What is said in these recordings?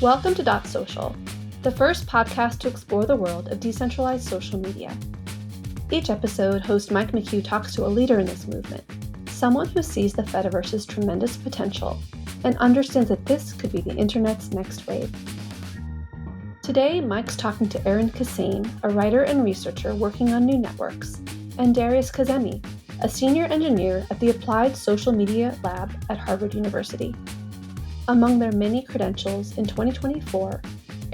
Welcome to Dot Social, the first podcast to explore the world of decentralized social media. Each episode, host Mike McHugh talks to a leader in this movement, someone who sees the Fediverse's tremendous potential and understands that this could be the internet's next wave. Today, Mike's talking to Erin Kissane, a writer and researcher working on new networks, and Darius Kazemi, a senior engineer at the Applied Social Media Lab at Harvard University. Among their many credentials, in 2024,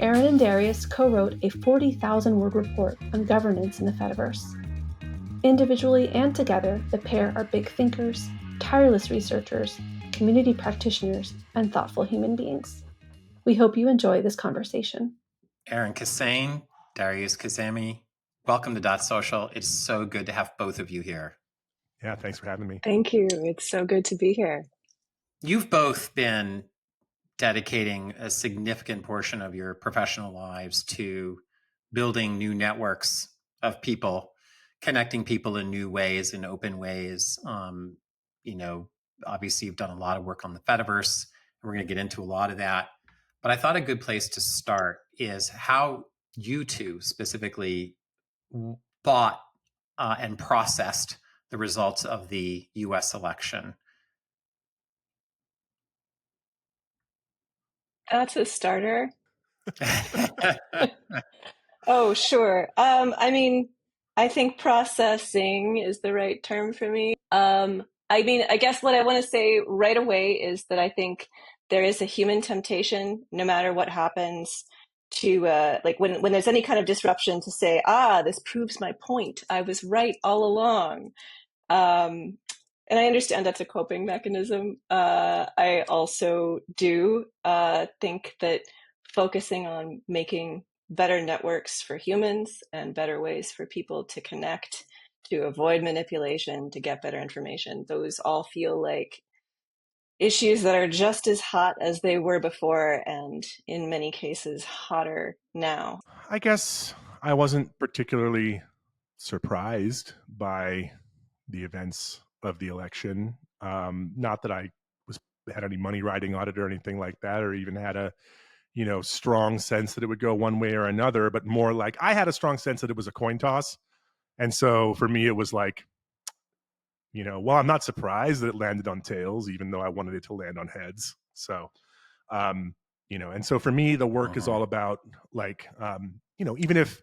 Erin and Darius co-wrote a 40,000-word report on governance in the Fediverse. Individually and together, the pair are big thinkers, tireless researchers, community practitioners, and thoughtful human beings. We hope you enjoy this conversation. Erin Kissane, Darius Kazemi, welcome to Dot Social. It's so good to have both of you here. Yeah, thanks for having me. Thank you. It's so good to be here. You've both been dedicating a significant portion of your professional lives to building new networks of people, connecting people in new ways, in open ways. Obviously you've done a lot of work on the Fediverse, and we're going to get into a lot of that. But I thought a good place to start is how you two specifically thought and processed the results of the US election. That's a starter. Oh, sure. I think processing is the right term for me. I guess what I want to say right away is that I think there is a human temptation, no matter what happens, to when there's any kind of disruption, to say, this proves my point. I was right all along. And I understand that's a coping mechanism. I also do think that focusing on making better networks for humans and better ways for people to connect, to avoid manipulation, to get better information, those all feel like issues that are just as hot as they were before, and in many cases hotter now. I guess I wasn't particularly surprised by the events of the election. Not that I had any money riding on it or anything like that, or even had a strong sense that it would go one way or another, but more like I had a strong sense that it was a coin toss. And so for me, it was like, well, I'm not surprised that it landed on tails, even though I wanted it to land on heads. So, and so for me, the work is all about even if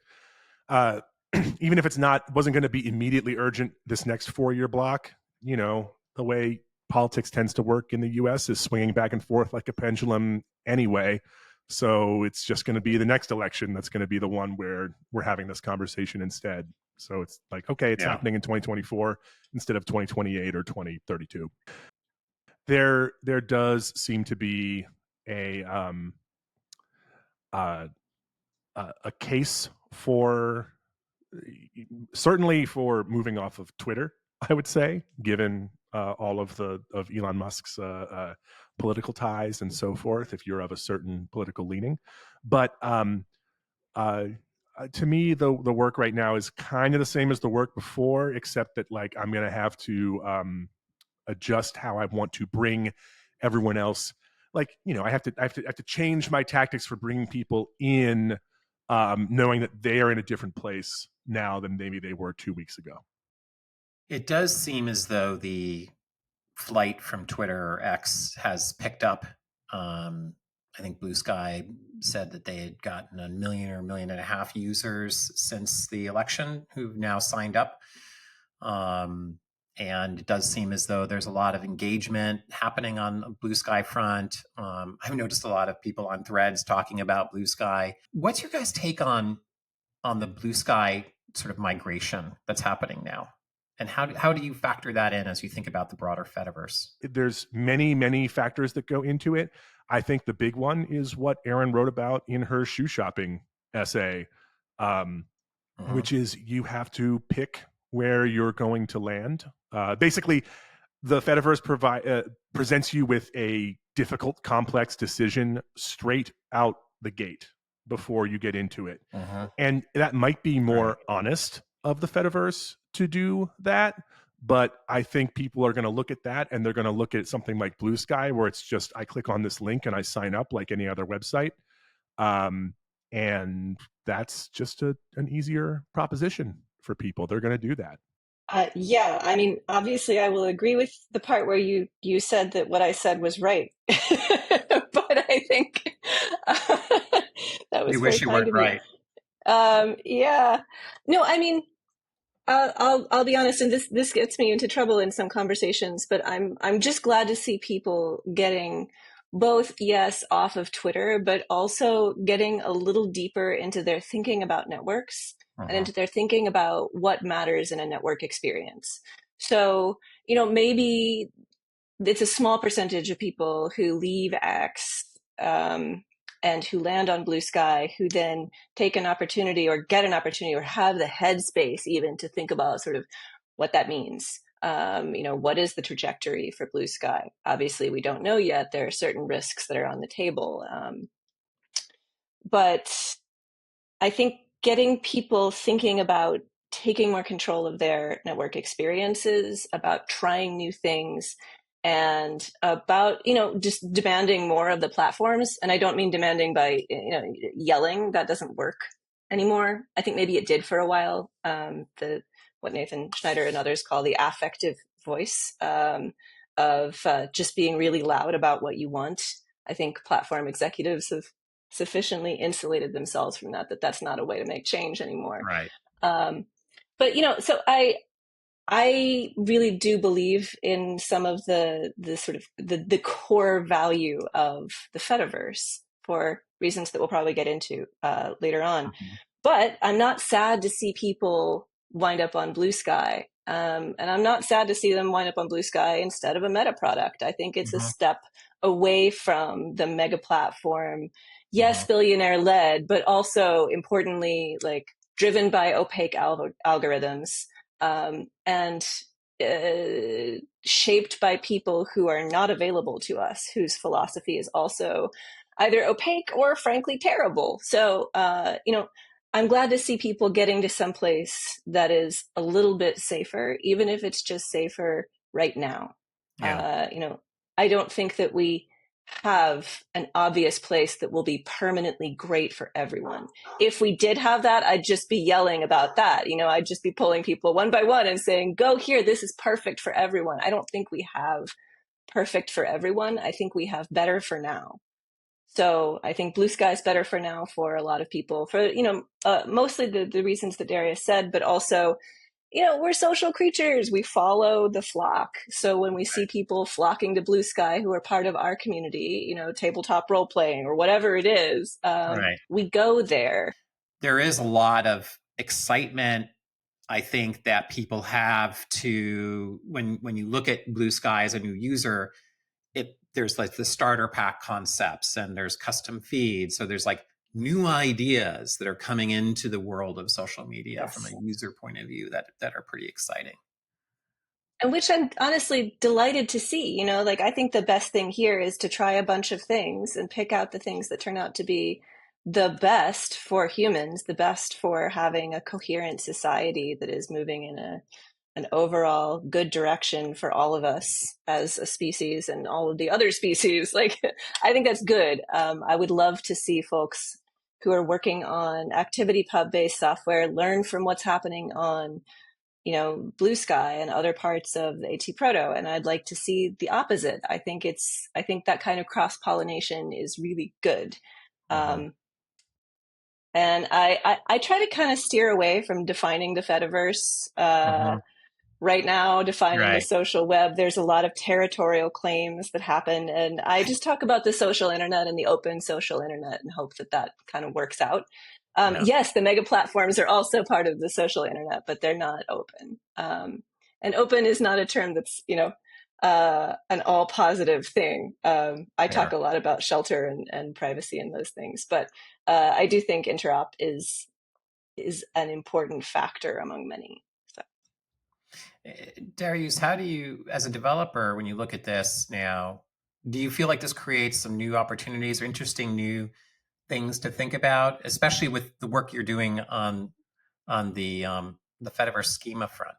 it's wasn't going to be immediately urgent this next 4-year block, the way politics tends to work in the US is swinging back and forth like a pendulum anyway. So it's just going to be the next election that's going to be the one where we're having this conversation instead. So it's like, okay, it's happening in 2024 instead of 2028 or 2032. There does seem to be a case for, certainly for moving off of Twitter, I would say, given all of Elon Musk's political ties and so forth, if you're of a certain political leaning. But to me, the work right now is kind of the same as the work before, except that I'm going to have to adjust how I want to bring everyone else. I have to change my tactics for bringing people in, knowing that they are in a different place now than maybe they were 2 weeks ago. It does seem as though the flight from Twitter or X has picked up. I think Bluesky said that they had gotten 1 million or 1.5 million users since the election who've now signed up. And it does seem as though there's a lot of engagement happening on the Bluesky front. I've noticed a lot of people on threads talking about Bluesky. What's your guys' take on the Bluesky sort of migration that's happening now? And how do you factor that in as you think about the broader Fediverse? There's many, many factors that go into it. I think the big one is what Erin wrote about in her shoe shopping essay, which is you have to pick where you're going to land. Basically, the Fediverse presents you with a difficult, complex decision straight out the gate before you get into it. And that might be more honest of the Fediverse to do that, But I think people are going to look at that, and they're going to look at something like Bluesky, where it's just, I click on this link and I sign up like any other website. And that's just an easier proposition for people. They're going to do that. Yeah, I mean, obviously, I will agree with the part where you said that what I said was right, but I think that was We very wish you kind weren't of you. right. Yeah, no, I mean, I'll be honest, and this gets me into trouble in some conversations, but I'm just glad to see people getting both, yes, off of Twitter, but also getting a little deeper into their thinking about networks and into their thinking about what matters in a network experience. So, maybe it's a small percentage of people who leave X and who land on Bluesky, who then take an opportunity or get an opportunity or have the headspace even to think about sort of what that means. What is the trajectory for Bluesky? Obviously, we don't know yet. There are certain risks that are on the table. But I think getting people thinking about taking more control of their network experiences, about trying new things, and about, just demanding more of the platforms. And I don't mean demanding by, yelling. That doesn't work anymore. I think maybe it did for a while. What Nathan Schneider and others call the affective voice of just being really loud about what you want. I think platform executives have sufficiently insulated themselves from that's not a way to make change anymore. Right. But so I really do believe in some of the sort of the core value of the Fediverse for reasons that we'll probably get into later on. But I'm not sad to see people wind up on Bluesky. And I'm not sad to see them wind up on Bluesky instead of a meta product. I think it's a step away from the mega platform. Yes, billionaire led, but also importantly, like driven by opaque algorithms. And shaped by people who are not available to us, whose philosophy is also either opaque or frankly terrible. So, I'm glad to see people getting to someplace that is a little bit safer, even if it's just safer right now. Yeah. I don't think that we have an obvious place that will be permanently great for everyone. If we did have that, I'd just be yelling about that. I'd just be pulling people one by one and saying, go here, this is perfect for everyone. I don't think we have perfect for everyone. I think we have better for now. So I think Bluesky is better for now for a lot of people for, mostly the reasons that Darius said, but also, we're social creatures. We follow the flock. So when we see people flocking to Bluesky who are part of our community, tabletop role playing or whatever it is, we go there. There is a lot of excitement, I think, that people have to when you look at Bluesky as a new user. There's like the starter pack concepts and there's custom feeds. So there's like new ideas that are coming into the world of social media from a user point of view that are pretty exciting. And which I'm honestly delighted to see. I think the best thing here is to try a bunch of things and pick out the things that turn out to be the best for humans, the best for having a coherent society that is moving in an overall good direction for all of us as a species and all of the other species. I think that's good. I would love to see folks who are working on ActivityPub based software learn from what's happening on, Bluesky and other parts of the AT Proto. And I'd like to see the opposite. I think that kind of cross-pollination is really good. And I try to kind of steer away from defining the Fediverse. Right now, defining the social web, there's a lot of territorial claims that happen. And I just talk about the social internet and the open social internet and hope that kind of works out. Yes, the mega platforms are also part of the social internet, but they're not open. And open is not a term that's, an all positive thing. I talk a lot about shelter and privacy and those things, but I do think interop is an important factor among many. Darius, how do you, as a developer, when you look at this now, do you feel like this creates some new opportunities or interesting new things to think about, especially with the work you're doing on the Fediverse schema front?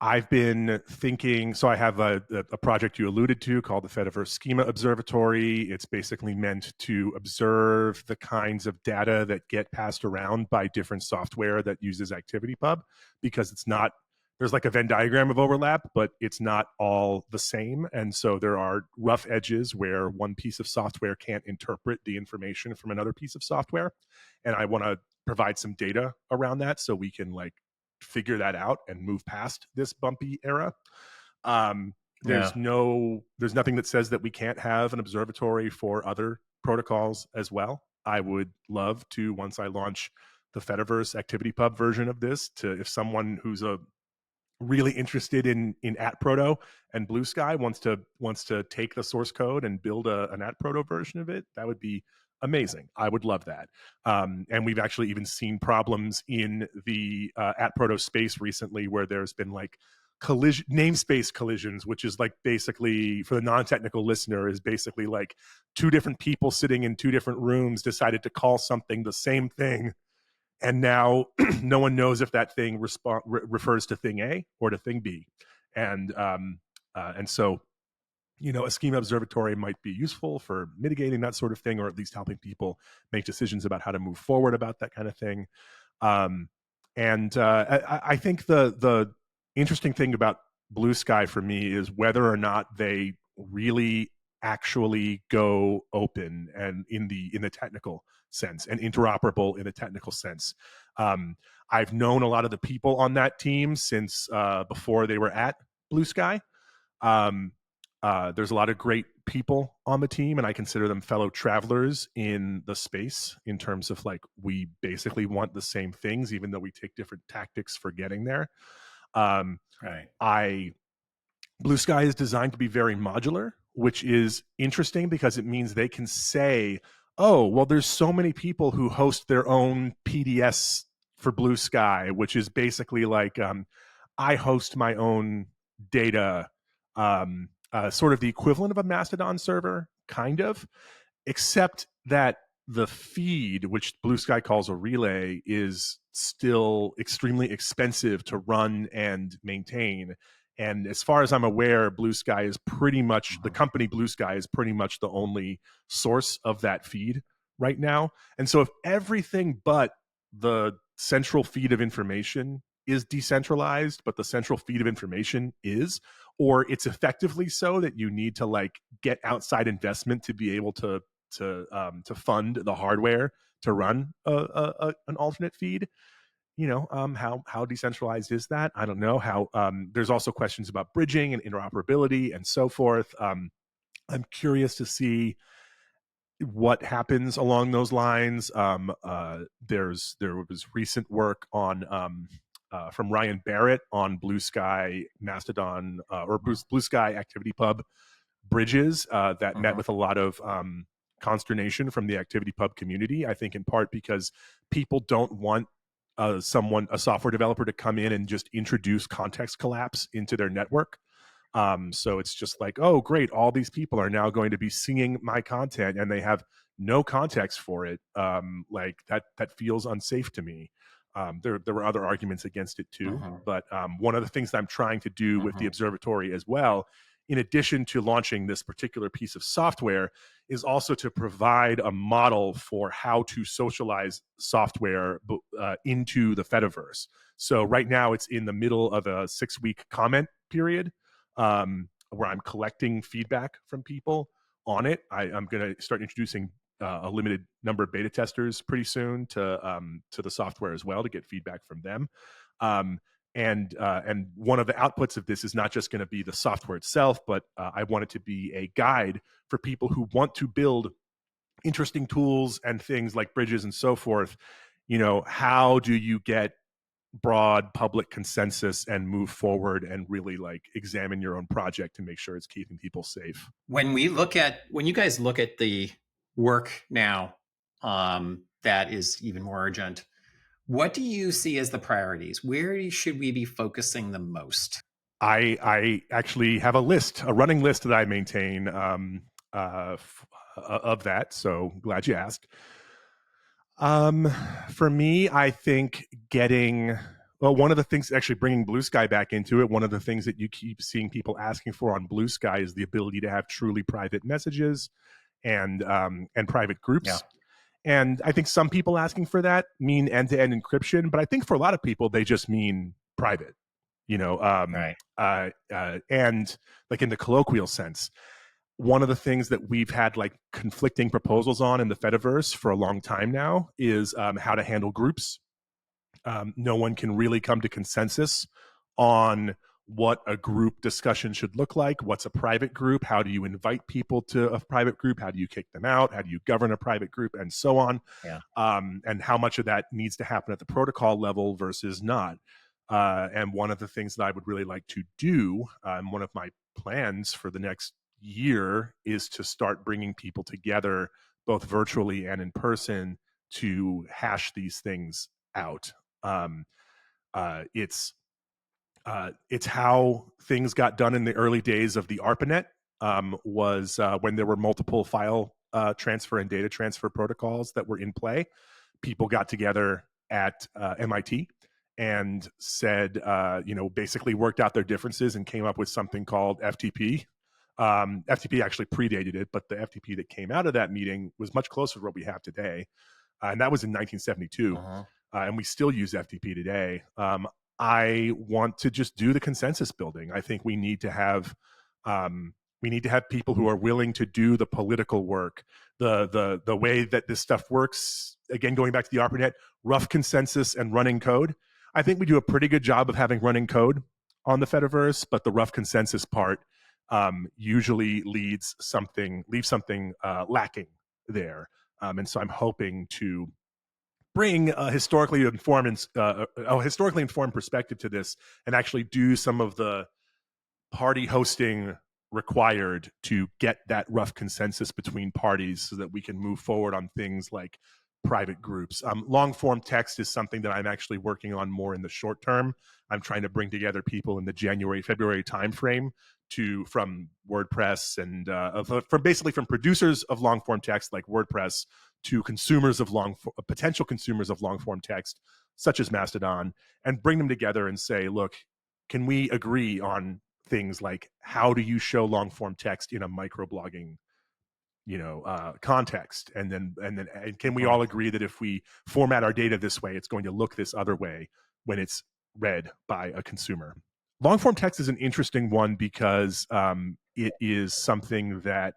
I've been thinking, so I have a project you alluded to called the Fediverse Schema Observatory. It's basically meant to observe the kinds of data that get passed around by different software that uses ActivityPub, because it's not, there's like a Venn diagram of overlap, but it's not all the same. And so there are rough edges where one piece of software can't interpret the information from another piece of software. And I want to provide some data around that so we can like figure that out and move past this bumpy era. There's nothing that says that we can't have an observatory for other protocols as well. I would love to, once I launch the Fediverse ActivityPub version of this, to, if someone who's a really interested in AT Proto and Bluesky wants to take the source code and build an AT Proto version of it, that would be amazing. I would love that. And we've actually even seen problems in the AT Proto space recently where there's been like namespace collisions, which is like basically, for the non-technical listener, is basically like two different people sitting in two different rooms decided to call something the same thing, and now no one knows if that thing refers to thing A or to thing B. And so, you know, a schema observatory might be useful for mitigating that sort of thing, or at least helping people make decisions about how to move forward about that kind of thing. I think the interesting thing about Bluesky for me is whether or not they really actually go open and in the technical sense, and interoperable in the technical sense. I've known a lot of the people on that team since before they were at Bluesky. There's a lot of great people on the team, and I consider them fellow travelers in the space in terms of like, we basically want the same things, even though we take different tactics for getting there. Right. Bluesky is designed to be very modular, which is interesting because it means they can say, oh, well, there's so many people who host their own PDS for Bluesky, which is basically like, I host my own data, sort of the equivalent of a Mastodon server, kind of, except that the feed, which Bluesky calls a relay, is still extremely expensive to run and maintain. And as far as I'm aware, Bluesky is pretty much, the company Bluesky is pretty much the only source of that feed right now. And so if everything but the central feed of information is decentralized, but the central feed of information is, or it's effectively so that you need to like get outside investment to be able to fund the hardware to run an alternate feed, you know, how decentralized is that? I don't know. How there's also questions about bridging and interoperability and so forth. I'm curious to see what happens along those lines. There was recent work on from Ryan Barrett on Bluesky Mastodon or Bluesky ActivityPub bridges that met with a lot of consternation from the ActivityPub community. I think in part because people don't want a software developer to come in and just introduce context collapse into their network. So it's just like, oh, great, all these people are now going to be seeing my content and they have no context for it. Like that feels unsafe to me. There were other arguments against it too, but one of the things that I'm trying to do with the observatory as well, in addition to launching this particular piece of software, is also to provide a model for how to socialize software into the Fediverse. So right now it's in the middle of a 6-week comment period where I'm collecting feedback from people on it. I'm going to start introducing a limited number of beta testers pretty soon to the software as well, to get feedback from them. And one of the outputs of this is not just going to be the software itself, but I want it to be a guide for people who want to build interesting tools and things like bridges and so forth. You know, how do you get broad public consensus and move forward and really like examine your own project to make sure it's keeping people safe? When you guys look at the work now, that is even more urgent, what do you see as the priorities? Where should we be focusing the most? I actually have a running list that I maintain of that. So glad you asked. For me, I think getting Well, one of the things, actually bringing Bluesky back into it, one of the things that you keep seeing people asking for on Bluesky is the ability to have truly private messages and private groups. Yeah. And I think some people asking for that mean end-to-end encryption, but I think for a lot of people they just mean private, Right. and like in the colloquial sense. One of the things that we've had like conflicting proposals on in the Fediverse for a long time now is how to handle groups. No one can really come to consensus on what a group discussion should look like. What's a private group? How do you invite people to a private group? How do you kick them out? How do you govern a private group, and so on? Yeah. And how much of that needs to happen at the protocol level versus not. And one of the things that I would really like to do, one of my plans for the next year, is to start bringing people together, both virtually and in person, to hash these things out. It's how things got done in the early days of the ARPANET, was when there were multiple file transfer and data transfer protocols that were in play. People got together at MIT and said, basically worked out their differences and came up with something called FTP. FTP actually predated it, but the FTP that came out of that meeting was much closer to what we have today. And that was in 1972. And we still use FTP today. I want to just do the consensus building. I think we need to have people who are willing to do the political work, the way that this stuff works. Again, going back to the ARPANET, rough consensus and running code. I think we do a pretty good job of having running code on the Fediverse, but the rough consensus part usually leaves something lacking there. And so I'm hoping to bring a historically informed perspective to this, and actually do some of the party hosting required to get that rough consensus between parties so that we can move forward on things like private groups. Long form text is something that I'm actually working on more in the short term. I'm trying to bring together people in the January-February timeframe from WordPress and from producers of long form text like WordPress to potential consumers of long form text such as Mastodon, and bring them together and say, look, can we agree on things like how do you show long form text in a microblogging context, and then can we all agree that if we format our data this way, it's going to look this other way when it's read by a consumer. Long form text is an interesting one because it is something that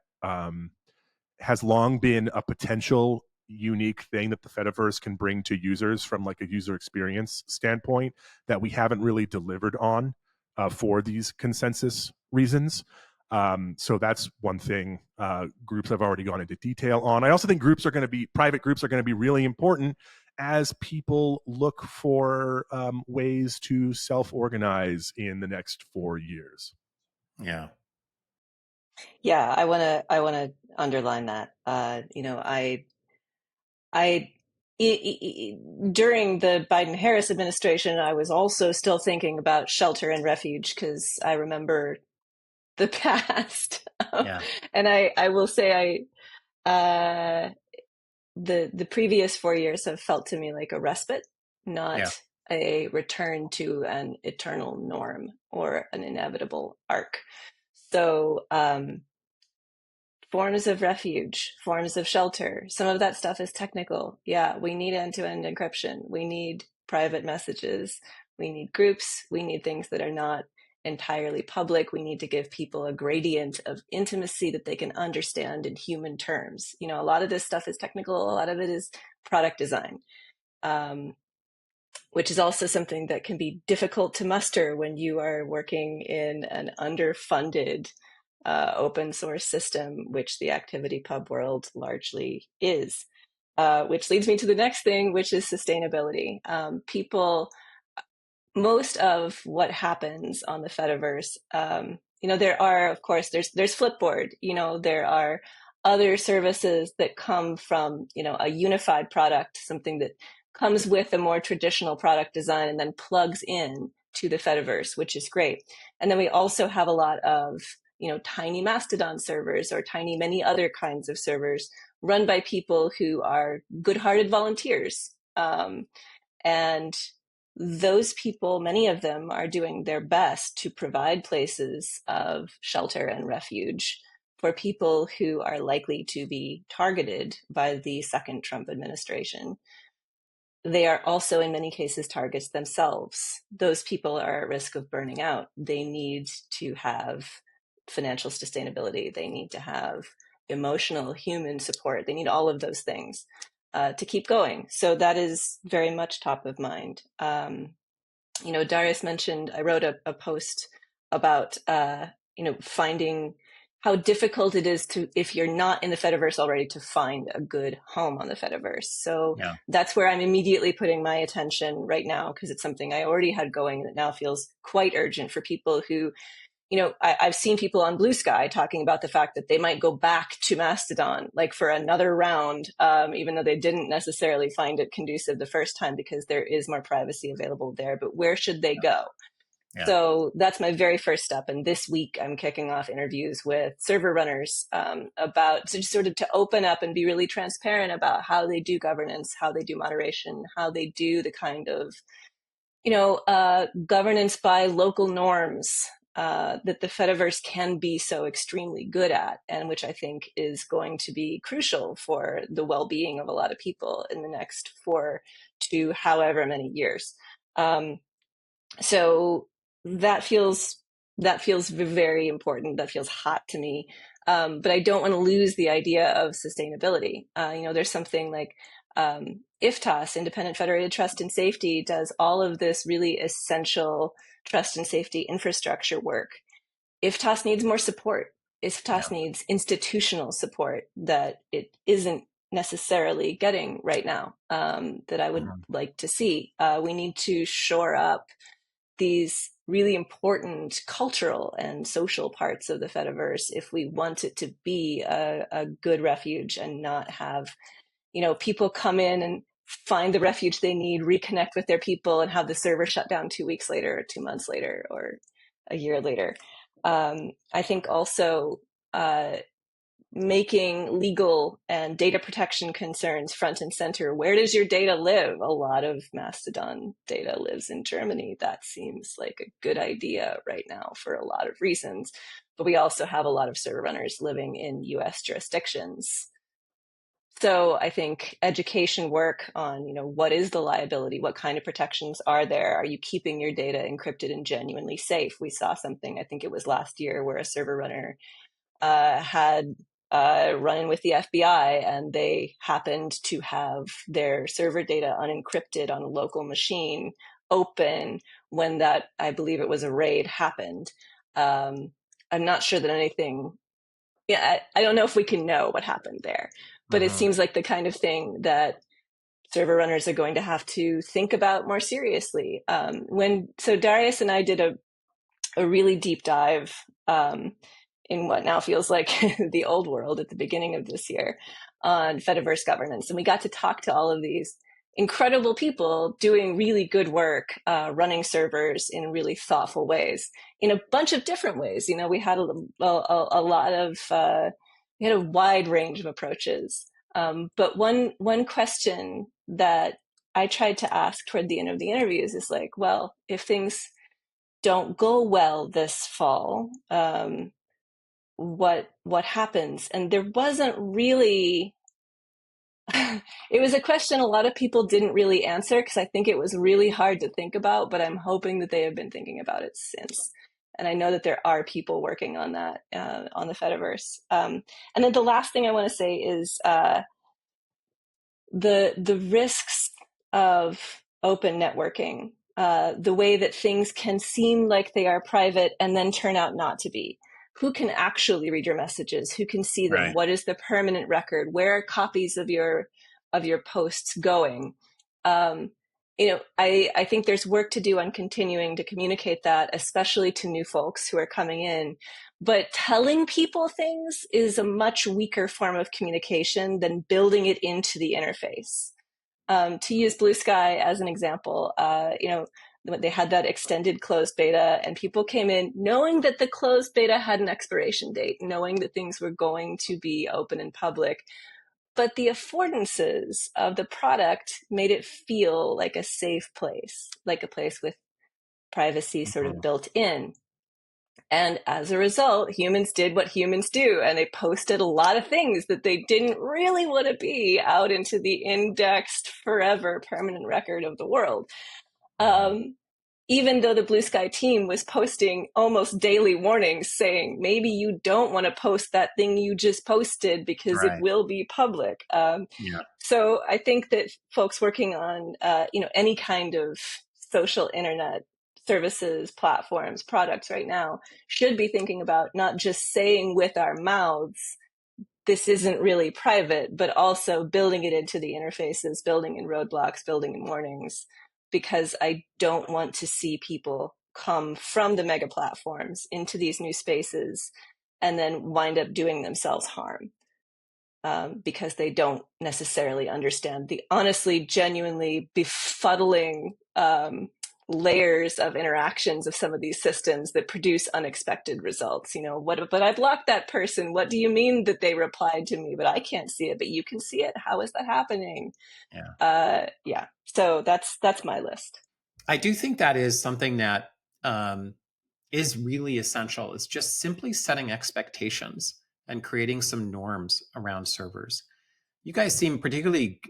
has long been a potential unique thing that the Fediverse can bring to users from like a user experience standpoint that we haven't really delivered on for these consensus reasons. So that's one thing groups have already gone into detail on. I also think private groups are going to be really important as people look for ways to self-organize in the next 4 years. Yeah. Yeah, I want to underline that. During the Biden-Harris administration, I was also still thinking about shelter and refuge because I remember the past. Yeah. And I will say the previous 4 years have felt to me like a respite, not a return to an eternal norm or an inevitable arc. So forms of refuge, forms of shelter, some of that stuff is technical. Yeah, we need end-to-end encryption. We need private messages. We need groups. We need things that are not entirely public. We need to give people a gradient of intimacy that they can understand in human terms. A lot of this stuff is technical. A lot of it is product design, which is also something that can be difficult to muster when you are working in an underfunded open source system, which the ActivityPub world largely is. Which leads me to the next thing, which is sustainability. Most of what happens on the Fediverse, there are, of course, there's Flipboard, there are other services that come from, a unified product, something that comes with a more traditional product design and then plugs in to the Fediverse, which is great. And then we also have a lot of, tiny Mastodon servers or many other kinds of servers run by people who are good-hearted volunteers. And those people, many of them, are doing their best to provide places of shelter and refuge for people who are likely to be targeted by the second Trump administration. They are also, in many cases, targets themselves. Those people are at risk of burning out. They need to have financial sustainability. They need to have emotional, human support. They need all of those things to keep going. So that is very much top of mind. Darius mentioned, I wrote a post about, finding how difficult it is to, if you're not in the Fediverse already, to find a good home on the Fediverse. So that's where I'm immediately putting my attention right now, because it's something I already had going that now feels quite urgent for people who, I've seen people on Bluesky talking about the fact that they might go back to Mastodon, like for another round, even though they didn't necessarily find it conducive the first time, because there is more privacy available there. But where should they go? So that's my very first step. And this week, I'm kicking off interviews with server runners about sort of to open up and be really transparent about how they do governance, how they do moderation, how they do the kind of, governance by local norms that the Fediverse can be so extremely good at, and which I think is going to be crucial for the well-being of a lot of people in the next 4 to however many years. So that feels very important. That feels hot to me. But I don't want to lose the idea of sustainability. There's something like IFTAS, Independent Federated Trust and Safety, does all of this really essential trust and safety infrastructure work. IFTAS needs more support. IFTAS needs institutional support that it isn't necessarily getting right now, that I would like to see. We need to shore up these really important cultural and social parts of the Fediverse if we want it to be a good refuge and not have, people come in and find the refuge they need, reconnect with their people, and have the server shut down 2 weeks later, or 2 months later, or a year later. I think also making legal and data protection concerns front and center. Where does your data live? A lot of Mastodon data lives in Germany. That seems like a good idea right now for a lot of reasons. But we also have a lot of server runners living in US jurisdictions. So I think education work on, what is the liability? What kind of protections are there? Are you keeping your data encrypted and genuinely safe? We saw something, I think it was last year, where a server runner had run in with the FBI, and they happened to have their server data unencrypted on a local machine open when that, I believe it was a raid, happened. I'm not sure that anything, I don't know if we can know what happened there, but it seems like the kind of thing that server runners are going to have to think about more seriously. So Darius and I did a really deep dive in what now feels like the old world at the beginning of this year on Fediverse governance. And we got to talk to all of these incredible people doing really good work, running servers in really thoughtful ways, in a bunch of different ways. We had a lot of, we had a wide range of approaches. But one question that I tried to ask toward the end of the interviews is like, well, if things don't go well this fall, what happens? And there wasn't really, it was a question a lot of people didn't really answer, because I think it was really hard to think about, but I'm hoping that they have been thinking about it since. And I know that there are people working on that on the Fediverse. And then the last thing I want to say is the risks of open networking, the way that things can seem like they are private and then turn out not to be. Who can actually read your messages? Who can see them? Right. What is the permanent record? Where are copies of your posts going? I think there's work to do on continuing to communicate that, especially to new folks who are coming in. But telling people things is a much weaker form of communication than building it into the interface. To use Bluesky as an example, they had that extended closed beta, and people came in knowing that the closed beta had an expiration date, knowing that things were going to be open and public. but the affordances of the product made it feel like a safe place, like a place with privacy sort of built in. And as a result, humans did what humans do, and they posted a lot of things that they didn't really want to be out into the indexed forever permanent record of the world. Even though the Bluesky team was posting almost daily warnings saying, maybe you don't want to post that thing you just posted because it will be public. So I think that folks working on, any kind of social internet services, platforms, products right now should be thinking about not just saying with our mouths, this isn't really private, but also building it into the interfaces, building in roadblocks, building in warnings, because I don't want to see people come from the mega platforms into these new spaces and then wind up doing themselves harm because they don't necessarily understand the honestly, genuinely befuddling layers of interactions of some of these systems that produce unexpected results. But I blocked that person. What do you mean that they replied to me, but I can't see it, but you can see it? How is that happening? So that's my list. I do think that is something that is really essential. It's just simply setting expectations and creating some norms around servers. You guys seem particularly,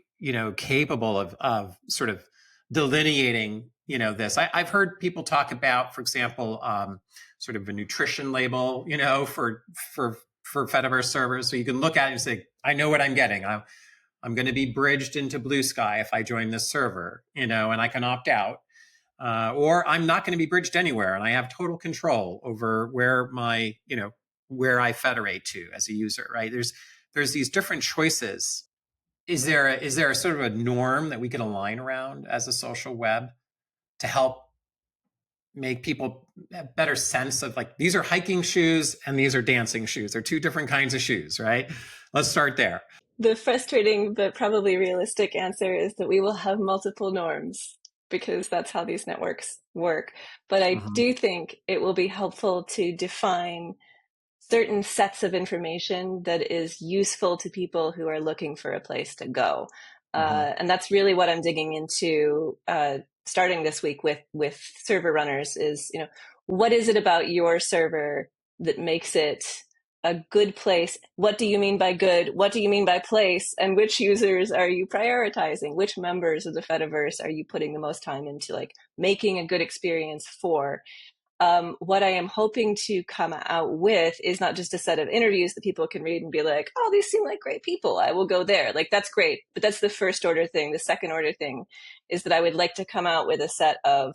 capable of sort of delineating, this. I've heard people talk about, for example, sort of a nutrition label, for Fediverse servers. So you can look at it and say, I know what I'm getting. I'm going to be bridged into Bluesky if I join this server, and I can opt out. Or I'm not going to be bridged anywhere, and I have total control over where where I federate to as a user, right? There's these different choices. Is there a sort of a norm that we can align around as a social web to help make people a better sense of, like, these are hiking shoes and these are dancing shoes? They're two different kinds of shoes, right? Let's start there. The frustrating but probably realistic answer is that we will have multiple norms because that's how these networks work. But I do think it will be helpful to define certain sets of information that is useful to people who are looking for a place to go. And that's really what I'm digging into starting this week with server runners is, what is it about your server that makes it a good place? What do you mean by good? What do you mean by place? And which users are you prioritizing? Which members of the Fediverse are you putting the most time into, like, making a good experience for? What I am hoping to come out with is not just a set of interviews that people can read and be like, oh, these seem like great people, I will go there. Like, that's great. But that's the first order thing. The second order thing is that I would like to come out with a set of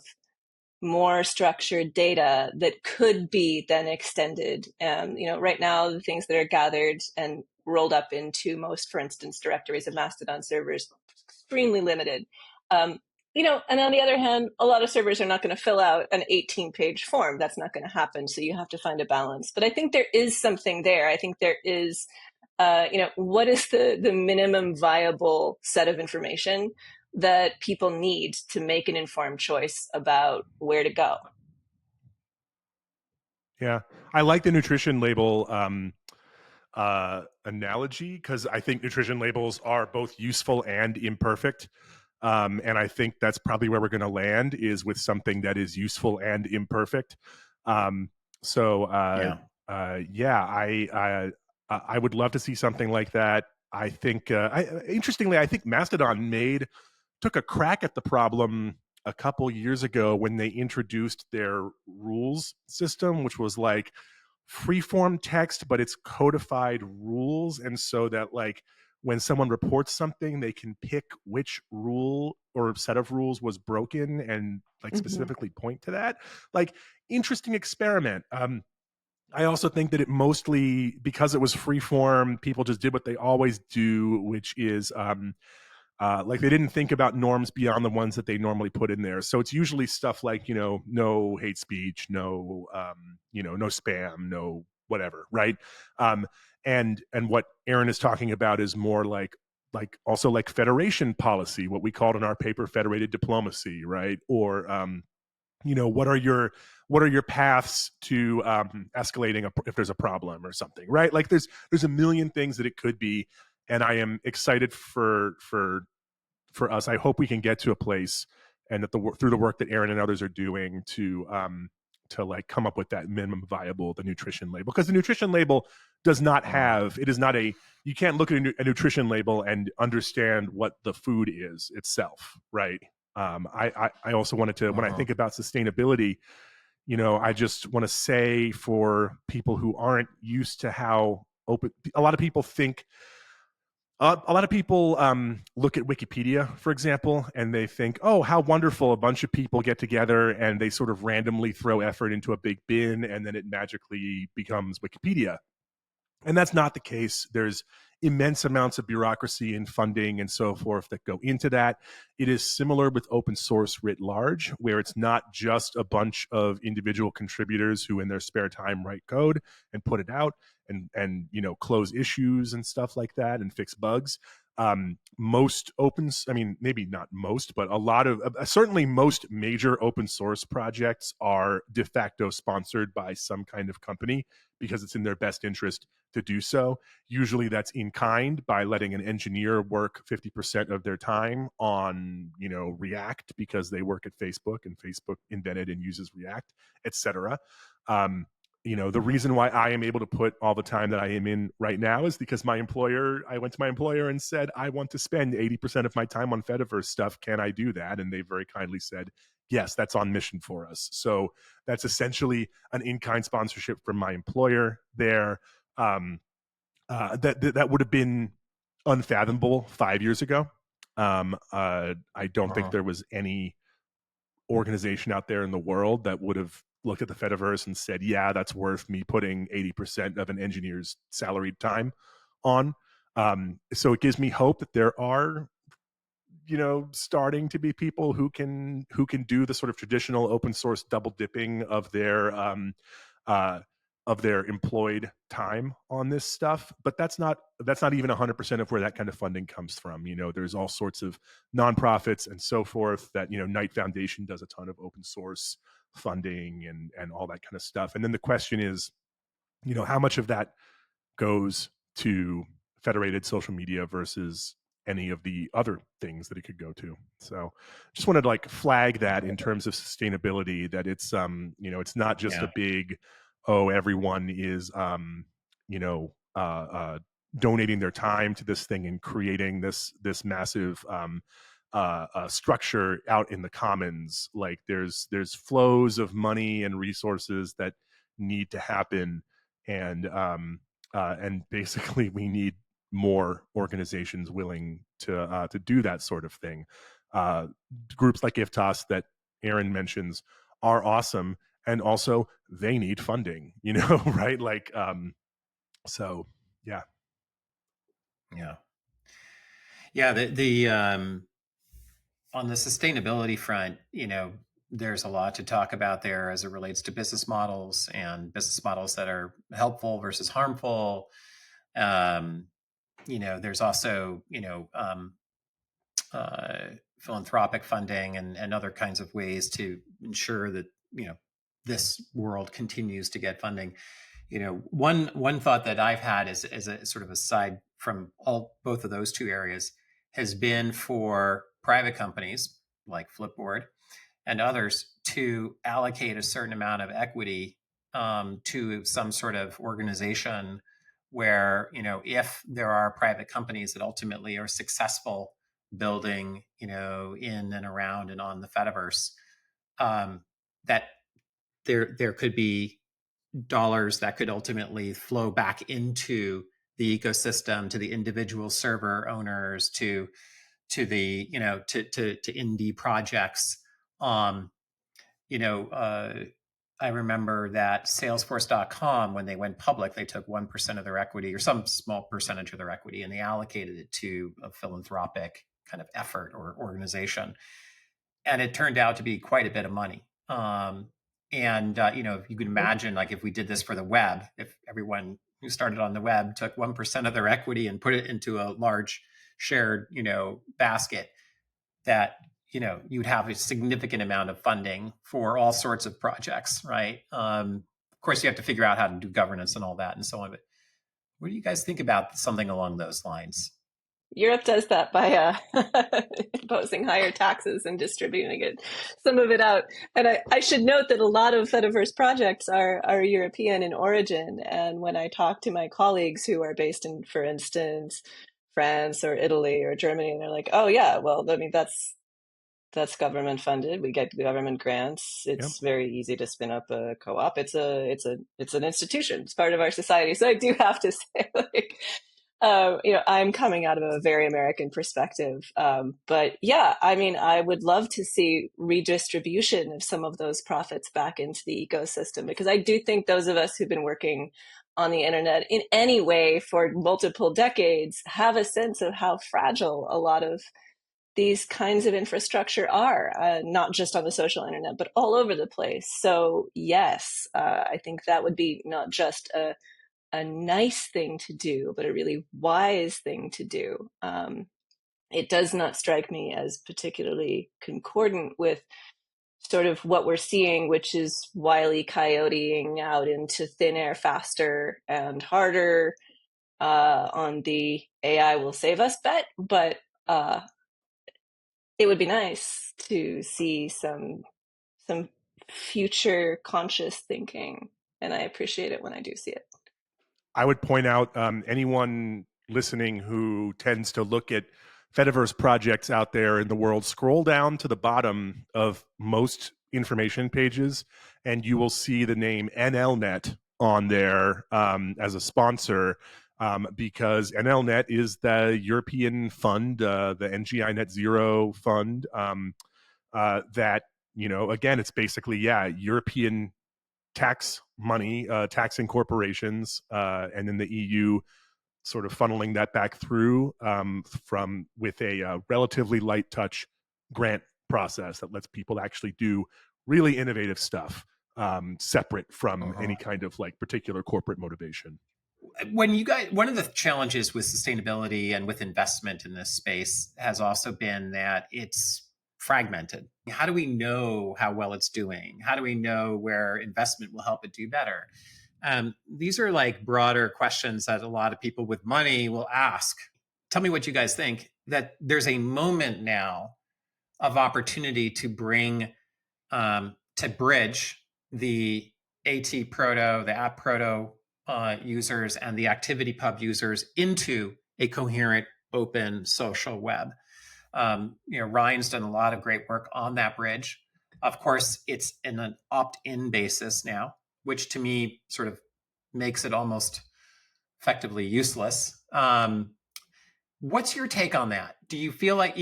more structured data that could be then extended. Right now, the things that are gathered and rolled up into most, for instance, directories of Mastodon servers, extremely limited. And on the other hand, a lot of servers are not going to fill out an 18-page form. That's not going to happen. So you have to find a balance. But I think there is something there. I think there is, what is the minimum viable set of information that people need to make an informed choice about where to go? Yeah, I like the nutrition label analogy, because I think nutrition labels are both useful and imperfect. And I think that's probably where we're going to land, is with something that is useful and imperfect. I would love to see something like that. I think, interestingly, I think Mastodon took a crack at the problem a couple years ago when they introduced their rules system, which was like freeform text, but it's codified rules. And so that, like, when someone reports something, they can pick which rule or set of rules was broken and, like, specifically point to that. Like, interesting experiment. I also think that it mostly, because it was freeform, people just did what they always do, which is like, they didn't think about norms beyond the ones that they normally put in there. So it's usually stuff like, no hate speech, no spam, no whatever, right? And what Erin is talking about is more like also like federation policy, what we called in our paper federated diplomacy, right? Or what are your paths to escalating if there's a problem or something, right? Like, there's a million things that it could be. And I am excited for us. I hope we can get to a place, and that through the work that Erin and others are doing to like come up with that minimum viable, the nutrition label, because the nutrition label does not have, it is not a, you can't look at a nutrition label and understand what the food is itself, right? I also wanted to, when I think about sustainability, I just want to say, for people who aren't used to how open, a lot of people think, a lot of people look at Wikipedia, for example, and they think, oh, how wonderful, a bunch of people get together and they sort of randomly throw effort into a big bin and then it magically becomes Wikipedia. And that's not the case. There's immense amounts of bureaucracy and funding and so forth that go into that. It is similar with open source writ large, where it's not just a bunch of individual contributors who in their spare time write code and put it out and close issues and stuff like that and fix bugs. Most maybe not most, but a lot of, certainly most major open source projects are de facto sponsored by some kind of company because it's in their best interest to do so. Usually that's in kind, by letting an engineer work 50% of their time on, React because they work at Facebook and Facebook invented and uses React, etc. The reason why I am able to put all the time that I am in right now is because I went to my employer and said, I want to spend 80% of my time on Fediverse stuff. Can I do that? And they very kindly said, yes, that's on mission for us. So that's essentially an in-kind sponsorship from my employer there. That would have been unfathomable 5 years ago. I don't think there was any organization out there in the world that would have looked at the Fediverse and said, yeah, that's worth me putting 80% of an engineer's salaried time on. So it gives me hope that there are, starting to be people who can do the sort of traditional open source double dipping of their employed time on this stuff. But that's not even 100% of where that kind of funding comes from. There's all sorts of nonprofits and so forth that, Knight Foundation does a ton of open source funding and all that kind of stuff. And then the question is, how much of that goes to federated social media versus any of the other things that it could go to. So just wanted to flag that in terms of sustainability, that it's it's not just a big, everyone is donating their time to this thing and creating this massive structure out in the commons. There's flows of money and resources that need to happen, and basically we need more organizations willing to do that sort of thing. Groups like IFTAS that Erin mentions are awesome, and also they need funding, right? So yeah. The on the sustainability front, there's a lot to talk about there as it relates to business models and business models that are helpful versus harmful. There's also, philanthropic funding and other kinds of ways to ensure that, this world continues to get funding. One thought that I've had as a sort of aside from both of those two areas has been for private companies like Flipboard and others to allocate a certain amount of equity to some sort of organization where, if there are private companies that ultimately are successful building, in and around and on the Fediverse, that there could be dollars that could ultimately flow back into the ecosystem, to the individual server owners, to the, to indie projects. I remember that Salesforce.com, when they went public, they took 1% of their equity or some small percentage of their equity, and they allocated it to a philanthropic kind of effort or organization. And it turned out to be quite a bit of money. If you can imagine, if we did this for the web, if everyone who started on the web took 1% of their equity and put it into a large shared, basket, that, you'd have a significant amount of funding for all sorts of projects, right? Of course, you have to figure out how to do governance and all that and so on. But What do you guys think about something along those lines? Europe does that by imposing higher taxes and distributing some of it out. And I should note that a lot of Fediverse projects are European in origin. And when I talk to my colleagues who are based in, for instance, France or Italy or Germany, and they're like, "Oh yeah, well, I mean that's government funded. We get government grants. It's very easy to spin up a co-op. It's an institution. It's part of our society." So I do have to say, like, I'm coming out of a very American perspective. But yeah, I mean, I would love to see redistribution of some of those profits back into the ecosystem, because I do think those of us who've been working on the internet in any way for multiple decades have a sense of how fragile a lot of these kinds of infrastructure are, not just on the social internet, but all over the place. So yes, I think that would be not just a nice thing to do, but a really wise thing to do. It does not strike me as particularly concordant with sort of what we're seeing, which is Wile E. Coyoteing out into thin air faster and harder on the AI will save us bet. But it would be nice to see some future conscious thinking, and I appreciate it when I do see it. I would point out anyone listening who tends to look at Fediverse projects out there in the world, scroll down to the bottom of most information pages, and you will see the name NLNet on there as a sponsor, because NLNet is the European fund, the NGI Net Zero fund, that, again, it's basically, European tax money, taxing corporations, and then the EU sort of funneling that back through with a relatively light touch grant process that lets people actually do really innovative stuff, separate from any kind of like particular corporate motivation. One of the challenges with sustainability and with investment in this space has also been that it's fragmented. How do we know how well it's doing? How do we know where investment will help it do better? These are like broader questions that a lot of people with money will ask. Tell me what you guys think, that there's a moment now of opportunity to bridge the AT Proto, the App Proto users and the ActivityPub users into a coherent, open social web. Ryan's done a lot of great work on that bridge. Of course, it's in an opt-in basis now, which to me sort of makes it almost effectively useless. What's your take on that? Do you feel like,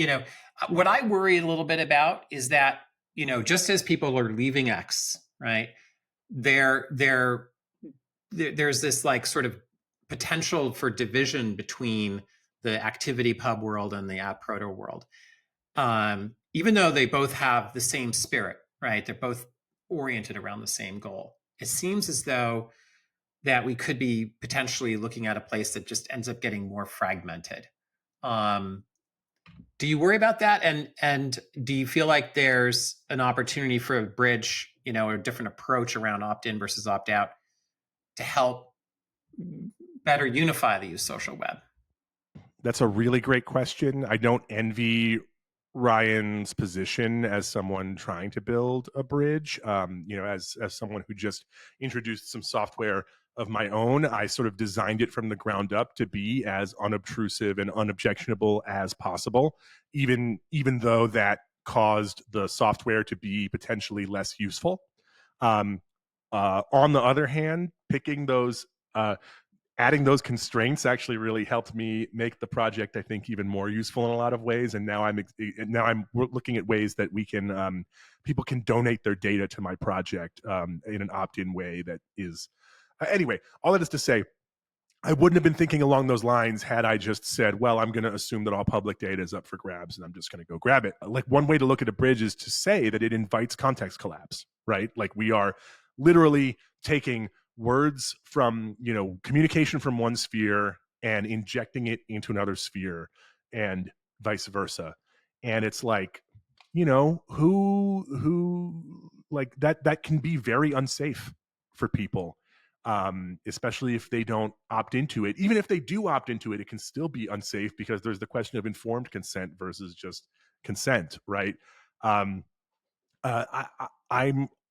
what I worry a little bit about is that, just as people are leaving X, right, there's this like sort of potential for division between the ActivityPub world and the App Proto world. Even though they both have the same spirit, right? They're both oriented around the same goal. It seems as though that we could be potentially looking at a place that just ends up getting more fragmented. Do you worry about that? And do you feel like there's an opportunity for a bridge, or a different approach around opt-in versus opt-out to help better unify the social web? That's a really great question. I don't envy Ryan's position as someone trying to build a bridge. As someone who just introduced some software of my own, I sort of designed it from the ground up to be as unobtrusive and unobjectionable as possible, even though that caused the software to be potentially less useful. On the other hand, picking those adding those constraints actually really helped me make the project, I think, even more useful in a lot of ways. And now I'm looking at ways that we can people can donate their data to my project in an opt-in way that is anyway. All that is to say, I wouldn't have been thinking along those lines had I just said, well, I'm going to assume that all public data is up for grabs and I'm just going to go grab it. Like, one way to look at a bridge is to say that it invites context collapse, right? Like, we are literally taking words from, communication from one sphere and injecting it into another sphere and vice versa. And it's like, who like that can be very unsafe for people. especially if they don't opt into it. Even if they do opt into it, it can still be unsafe because there's the question of informed consent versus just consent, right? I'm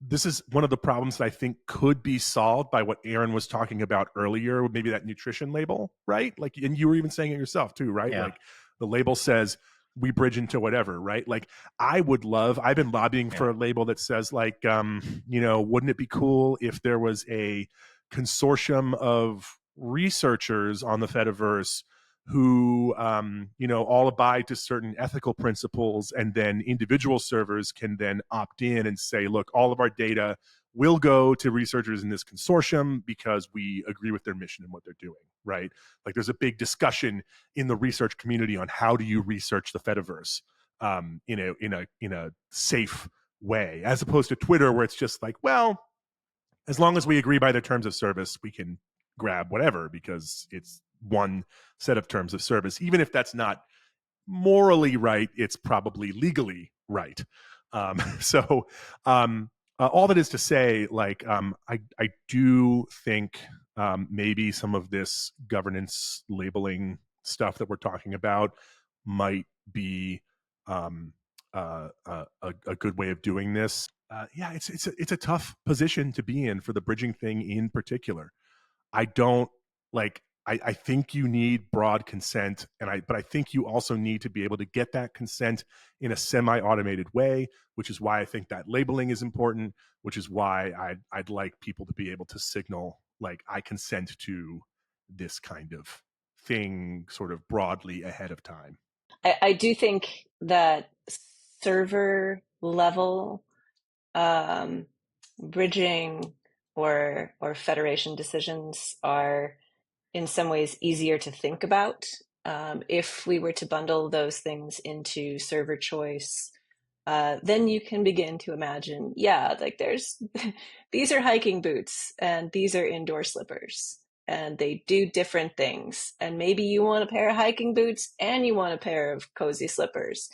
this is one of the problems that I think could be solved by what Erin was talking about earlier, maybe that nutrition label, right? Like, and you were even saying it yourself too, right? Yeah. Like the label says we bridge into whatever, right? Like I've been lobbying for a label that says like, wouldn't it be cool if there was a consortium of researchers on the Fediverse who all abide to certain ethical principles, and then individual servers can then opt in and say, look, all of our data will go to researchers in this consortium because we agree with their mission and what they're doing, right? Like there's a big discussion in the research community on how do you research the Fediverse in a safe way, as opposed to Twitter, where it's just like, well, as long as we agree by their terms of service, we can grab whatever because it's one set of terms of service. Even if that's not morally right, it's probably legally right. So all that is to say, like, I do think maybe some of this governance labeling stuff that we're talking about might be a good way of doing this. Yeah, it's a tough position to be in for the bridging thing in particular. I don't like. I think you need broad consent, but I think you also need to be able to get that consent in a semi-automated way, which is why I think that labeling is important. Which is why I'd like people to be able to signal like I consent to this kind of thing, sort of broadly ahead of time. I do think that server level bridging or federation decisions are in some ways easier to think about. If we were to bundle those things into server choice, then you can begin to imagine, like there's these are hiking boots and these are indoor slippers, and they do different things. And maybe you want a pair of hiking boots and you want a pair of cozy slippers.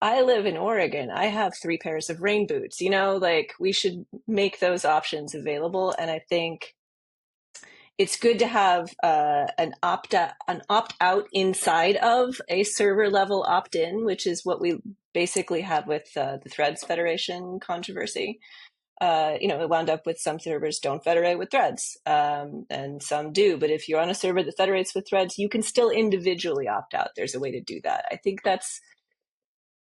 I live in Oregon. I have 3 pairs of rain boots. Like we should make those options available. And I think it's good to have an opt out inside of a server level opt in, which is what we basically had with the Threads Federation controversy. It wound up with some servers don't federate with Threads, and some do. But if you're on a server that federates with Threads, you can still individually opt out. There's a way to do that. I think that's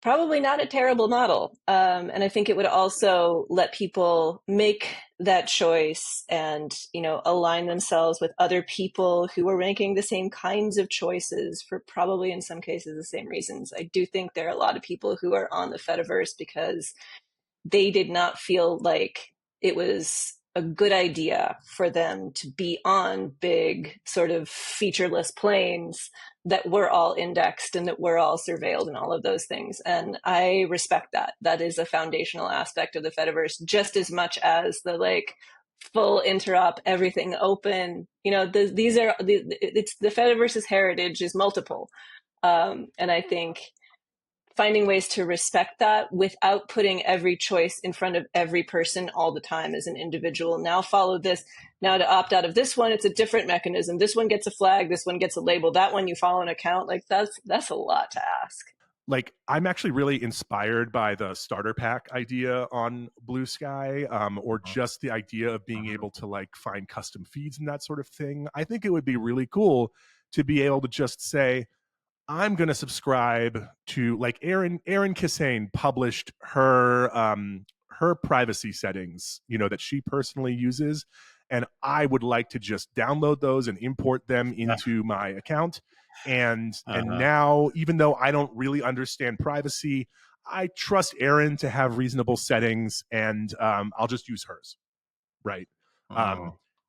probably not a terrible model. And I think it would also let people make that choice and, align themselves with other people who are making the same kinds of choices for probably in some cases the same reasons. I do think there are a lot of people who are on the Fediverse because they did not feel like it was a good idea for them to be on big sort of featureless planes that were all indexed and that were all surveilled and all of those things. And I respect that. That is a foundational aspect of the Fediverse, just as much as the like full interop, everything open. These are it's the Fediverse's heritage is multiple. And I think finding ways to respect that without putting every choice in front of every person all the time as an individual. Now follow this. Now to opt out of this one, it's a different mechanism. This one gets a flag. This one gets a label. That one you follow an account. Like that's a lot to ask. Like I'm actually really inspired by the starter pack idea on Bluesky, or just the idea of being able to like find custom feeds and that sort of thing. I think it would be really cool to be able to just say, I'm going to subscribe to like Erin Kissane published her privacy settings, that she personally uses, and I would like to just download those and import them into my account. And now, even though I don't really understand privacy, I trust Erin to have reasonable settings, and I'll just use hers, right?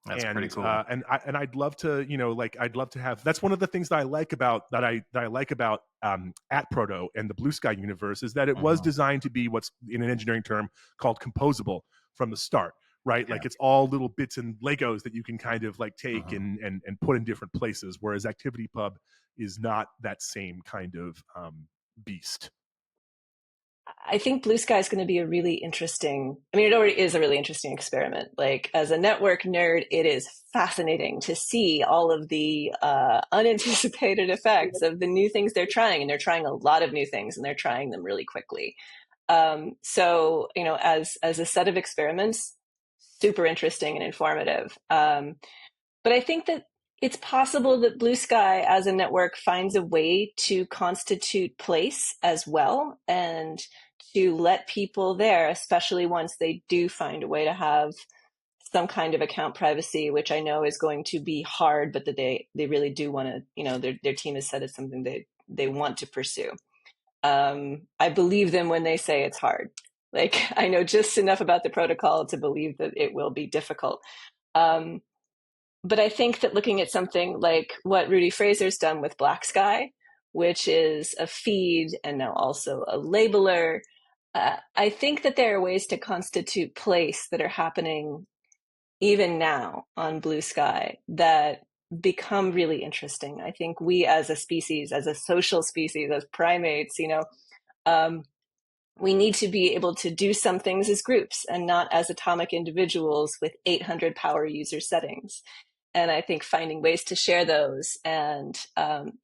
That's pretty cool. And I'd love to, I'd love to have. That's one of the things that I like about at Proto and the Bluesky universe is that it was designed to be what's in an engineering term called composable from the start, right? Yeah. Like it's all little bits and Legos that you can kind of like take and put in different places. Whereas ActivityPub is not that same kind of beast. I think Bluesky is going to be a really interesting, I mean, it already is a really interesting experiment. Like, as a network nerd, it is fascinating to see all of the unanticipated effects of the new things they're trying. And they're trying a lot of new things, and they're trying them really quickly. So, you know, as a set of experiments, super interesting and informative. But I think that it's possible that Bluesky as a network finds a way to constitute place as well, and to let people there, especially once they do find a way to have some kind of account privacy, which I know is going to be hard, but that they really do want to, you know, their team has said it's something they want to pursue. I believe them when they say it's hard. Like, I know just enough about the protocol to believe that it will be difficult. But I think that looking at something like what Rudy Fraser's done with Blacksky, which is a feed and now also a labeler, I think that there are ways to constitute place that are happening even now on Bluesky that become really interesting. I think we as a species, as a social species, as primates, you know, we need to be able to do some things as groups and not as atomic individuals with 800 power user settings. And I think finding ways to share those and,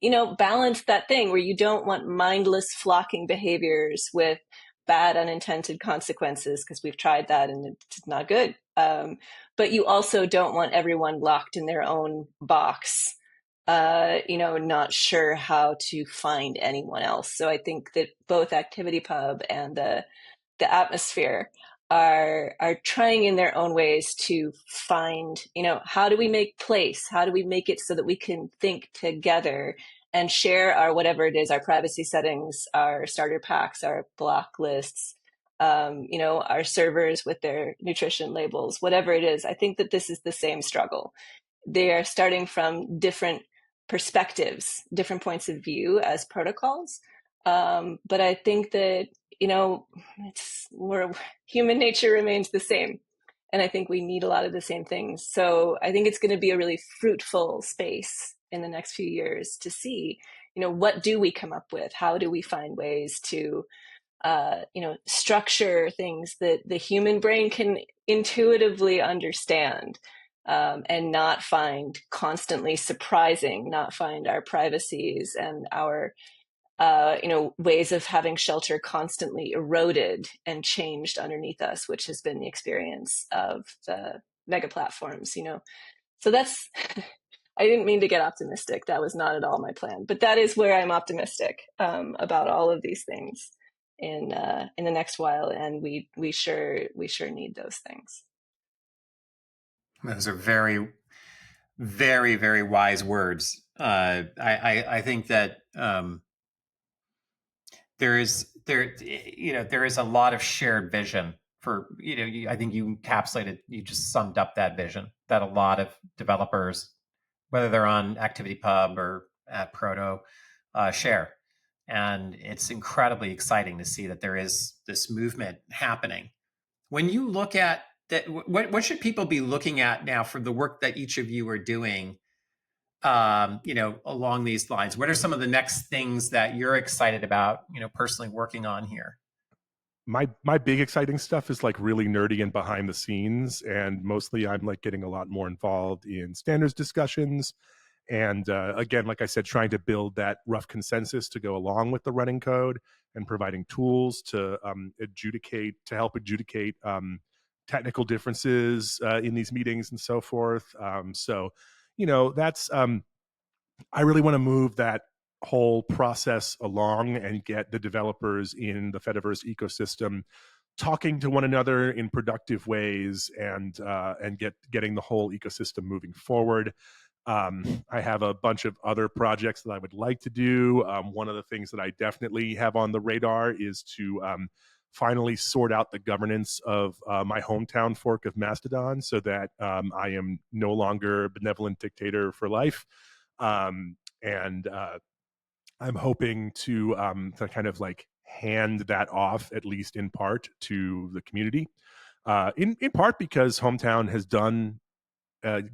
you know, balance that thing where you don't want mindless flocking behaviors with bad unintended consequences, because we've tried that and it's not good. But you also don't want everyone locked in their own box, you know, not sure how to find anyone else. So I think that both ActivityPub and the atmosphere are trying in their own ways to find, you know, how do we make place? How do we make it so that we can think together and share our whatever it is, our privacy settings, our starter packs, our block lists, you know, our servers with their nutrition labels, whatever it is. I think that this is the same struggle. They are starting from different perspectives, different points of view as protocols. But I think that, you know, human nature remains the same. And I think we need a lot of the same things. So I think it's going to be a really fruitful space in the next few years to see, you know, what do we come up with? How do we find ways to, you know, structure things that the human brain can intuitively understand, and not find constantly surprising, not find our privacies and our you know, ways of having shelter constantly eroded and changed underneath us, which has been the experience of the mega platforms, you know. So that's, I didn't mean to get optimistic. That was not at all my plan, but that is where I'm optimistic about all of these things in the next while, and we sure need those things. Those are very, very, very wise words. I think that there is a lot of shared vision for, you know, I think you just summed up that vision that a lot of developers, whether they're on ActivityPub or at Proto, share. And it's incredibly exciting to see that there is this movement happening. When you look at that, what should people be looking at now for the work that each of you are doing, you know, along these lines? What are some of the next things that you're excited about, you know, personally working on here? My big exciting stuff is like really nerdy and behind the scenes, and mostly I'm like getting a lot more involved in standards discussions, and again, like I said, trying to build that rough consensus to go along with the running code, and providing tools to help adjudicate technical differences in these meetings and so forth. So, you know, that's I really want to move that whole process along and get the developers in the Fediverse ecosystem talking to one another in productive ways, and getting the whole ecosystem moving forward. I have a bunch of other projects that I would like to do. One of the things that I definitely have on the radar is to finally sort out the governance of my hometown fork of Mastodon, so that I am no longer a benevolent dictator for life. And I'm hoping to kind of like hand that off, at least in part, to the community. In part because Hometown has done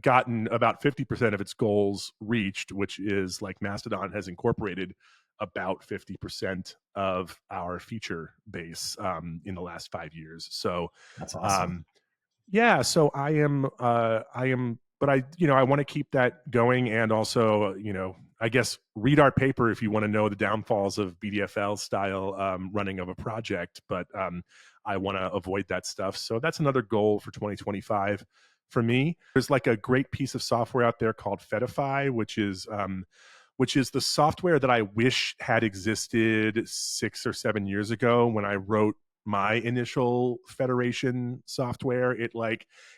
gotten about 50% of its goals reached, which is like Mastodon has incorporated about 50% of our feature base in the last 5 years. So that's awesome. Yeah, so I am, but I want to keep that going, and also, I guess read our paper if you want to know the downfalls of BDFL style running of a project. But I want to avoid that stuff. So that's another goal for 2025 for me. There's like a great piece of software out there called Fedify, which is the software that I wish had existed 6 or 7 years ago when I wrote my initial federation software.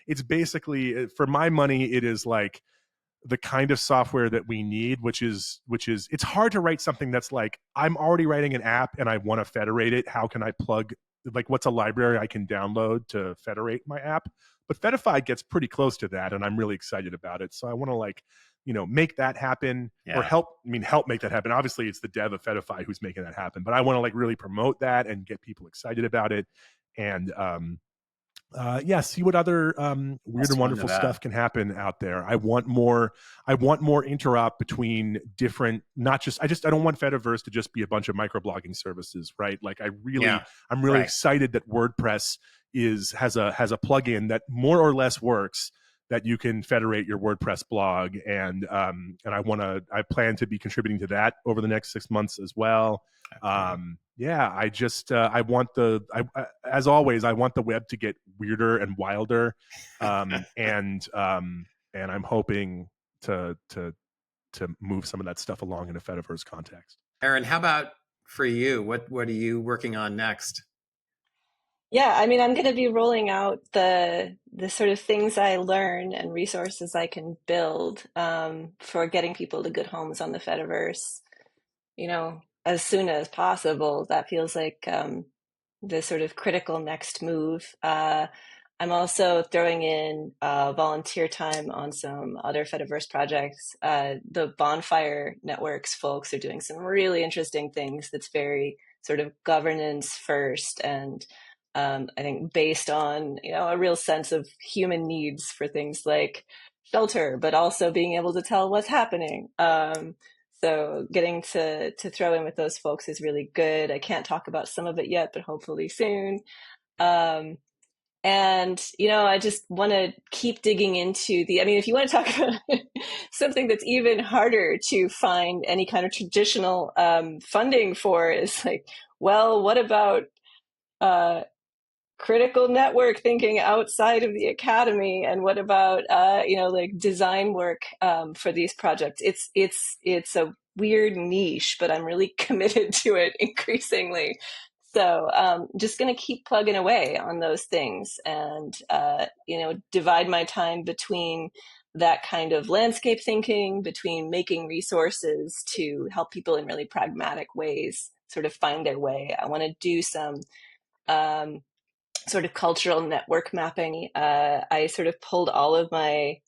It's basically, for my money, it is like the kind of software that we need, which is it's hard to write something that's like, I'm already writing an app and I want to federate it. How can I plug, like, what's a library I can download to federate my app? But Fedify gets pretty close to that, and I'm really excited about it. So I want to make that happen, or help make that happen. Obviously it's the dev of Fedify who's making that happen, but I want to really promote that and get people excited about it. And see what other weird and wonderful stuff can happen out there. I want more interop between different, not just, I don't want Fediverse to just be a bunch of microblogging services, right? Like I'm really excited that WordPress has a plugin that more or less works, that you can federate your WordPress blog, and I plan to be contributing to that over the next 6 months as well. Okay. As always, I want the web to get weirder and wilder, and I'm hoping to move some of that stuff along in a Fediverse context. Erin, how about for you? What are you working on next? Yeah, I'm going to be rolling out the sort of things I learn and resources I can build for getting people to good homes on the Fediverse, as soon as possible. That feels like the sort of critical next move. I'm also throwing in volunteer time on some other Fediverse projects. The Bonfire Networks folks are doing some really interesting things that's very sort of governance first, and I think based on a real sense of human needs for things like shelter, but also being able to tell what's happening. So getting to throw in with those folks is really good. I can't talk about some of it yet, but hopefully soon. And I just want to keep digging into if you want to talk about something that's even harder to find any kind of traditional funding for, is like, well, what about critical network thinking outside of the academy, and what about design work for these projects? It's a weird niche, but I'm really committed to it increasingly. So just going to keep plugging away on those things, and divide my time between that kind of landscape thinking, between making resources to help people in really pragmatic ways sort of find their way. I want to do some sort of cultural network mapping. I sort of pulled all of my,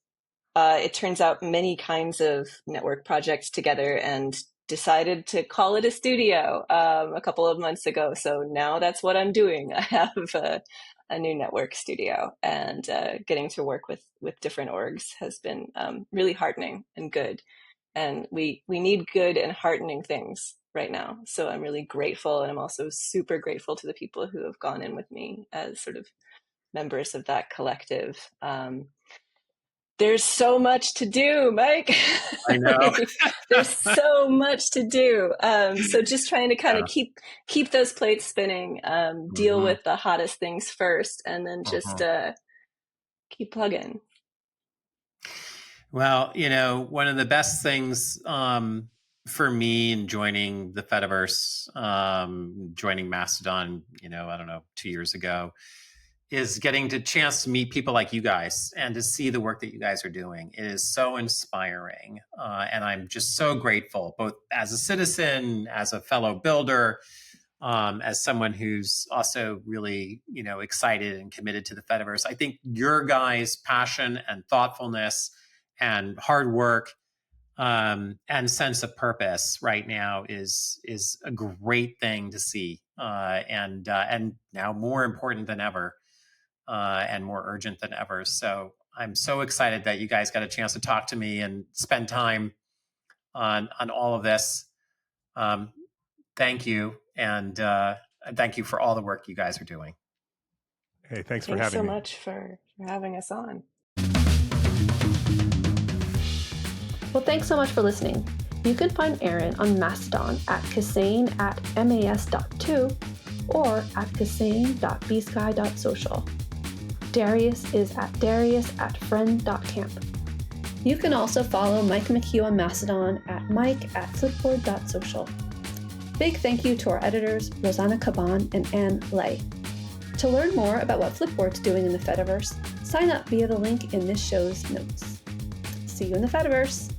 it turns out, many kinds of network projects together and decided to call it a studio a couple of months ago. So now that's what I'm doing. I have a new network studio, and getting to work with different orgs has been really heartening and good. And we need good and heartening things right now. So I'm really grateful, and I'm also super grateful to the people who have gone in with me as sort of members of that collective. There's so much to do, Mike. I know. There's so much to do. So just trying to kind of keep those plates spinning, deal with the hottest things first, and then just keep plugging. Well, one of the best things for me in joining the Fediverse, joining Mastodon, I don't know, 2 years ago, is getting the chance to meet people like you guys and to see the work that you guys are doing. It is so inspiring. And I'm just so grateful, both as a citizen, as a fellow builder, as someone who's also really, excited and committed to the Fediverse. I think your guys' passion and thoughtfulness and hard work and sense of purpose right now is a great thing to see, and now more important than ever, and more urgent than ever. So I'm so excited that you guys got a chance to talk to me and spend time on all of this. Thank you. And thank you for all the work you guys are doing. Hey, thanks for Thanks having so me. much for having us on. Well, thanks so much for listening. You can find Erin on Mastodon at Kissane at mas.to or at Kissane.bsky.social. Darius is at Darius@friend.camp. You can also follow Mike McHugh on Mastodon at Mike@flipboard.social. Big thank you to our editors, Rosanna Caban and Anne Lay. To learn more about what Flipboard's doing in the Fediverse, sign up via the link in this show's notes. See you in the Fediverse!